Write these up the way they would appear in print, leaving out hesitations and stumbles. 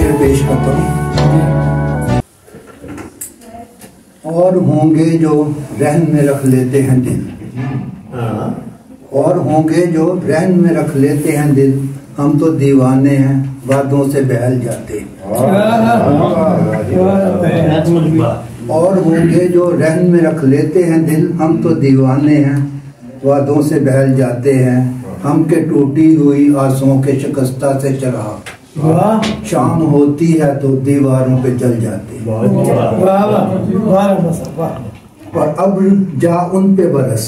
शेर पेश करता हूँ। और होंगे जो रहन में रख लेते हैं दिल, और होंगे जो रहन में रख लेते हैं दिल, हम तो दीवाने हैं वादों से बहल जाते हैं। और होंगे जो रहन में रख लेते हैं दिल, हम तो दीवाने हैं वादों से बहल जाते हैं। हम के टूटी हुई आंसुओं के शिकस्ता से चराग, शाम होती है तो दीवारों पे जल जाते हैं। और अब जा उन पे बरस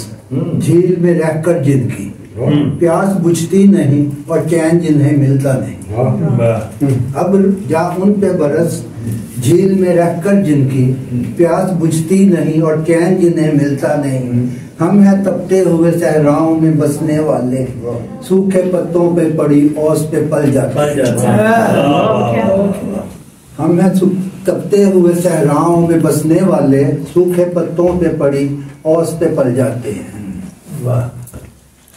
झील में रहकर जिनकी, प्यास बुझती नहीं और चैन जिन्हें मिलता नहीं। अब जा उन पे बरस झील में रहकर जिनकी, प्यास बुझती नहीं और चैन जिन्हें मिलता नहीं। हम हैं तपते हुए सहराओं में बसने वाले, सूखे पत्तों पे पड़ी ओस पे पल जाते हैं। हम हैं तपते हुए सहराओं में बसने वाले, सूखे पत्तों पे पड़ी ओस पे पल जाते हैं।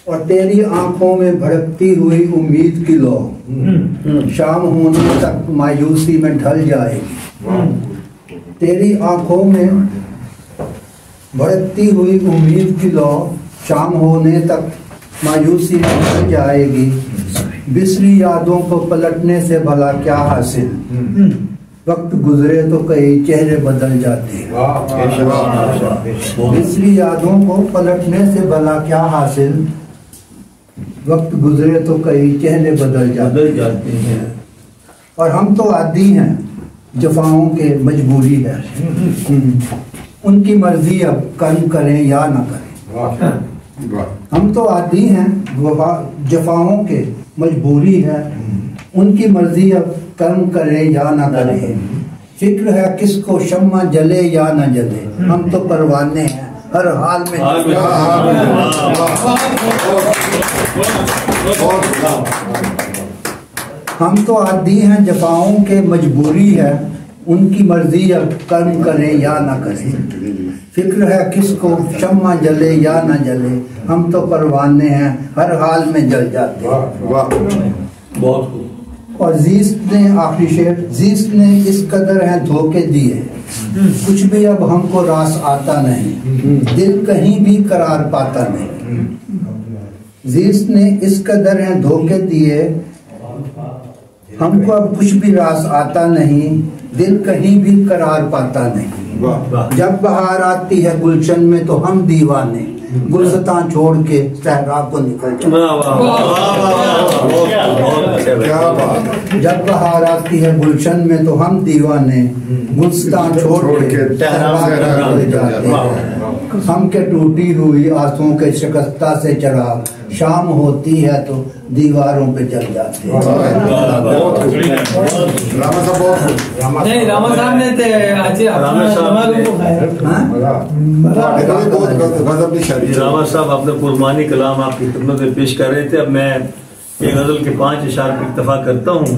और तेरी आंखों में भड़कती हुई उम्मीद की लौ, शाम होने तक मायूसी में ढल जाएगी। तेरी आंखों में भड़कती हुई उम्मीद की लौ, शाम होने तक मायूसी में ढल जाएगी। बिसरी यादों को पलटने से भला क्या हासिल, वक्त गुजरे तो कई चेहरे बदल जाते हैं। बिसरी यादों को पलटने से भला क्या हासिल, वक्त गुजरे तो कई चेहरे बदल जाते हैं। और हम तो आदी हैं जफाओं के, मजबूरी है उनकी मर्जी, अब कर्म करें या न करें। हम तो आदी हैं जफाओं के, मजबूरी है उनकी मर्जी, अब कर्म करें या न करें। फिक्र है किसको शम्मा जले या न जले, हम तो परवाने हैं हर हाल में। हम तो आदी हैं जफाओं के, मजबूरी है उनकी मर्जी, अब कर्म करें या ना करें। फिक्र है किसको शम्मा जले या ना जले, हम तो परवाने हैं हर हाल में जल जाते हैं। बहुत। और जीस्त ने, आखिरी शेर, जीस्त ने इस कदर है धोखे दिए, कुछ भी अब हमको रास आता नहीं, दिल कहीं भी करार पाता नहीं। जीस्त ने इस कदर है धोखे दिए, हमको अब कुछ भी रास आता नहीं, दिल कहीं भी करार पाता नहीं। जब बहार आती है गुलशन में तो हम दीवाने, गुलस्तां छोड़ के सहरा को निकल जाते। जब बहार आती है गुलशन में तो हम दीवाने, गुलस्तां छोड़ के सहरा को निकल जाते हैं। हम के टूटी हुई आंसुओं के शिकस्ता से चराग, शाम होती है तो दीवारों पे जल जाते हैं। रामा साहब ने रामा साहब अपने कुर्बानी कलाम आपकी खिदमत में पेश कर रहे थे। अब मैं एक गजल के 5 इशार पे इत्तफा करता हूँ।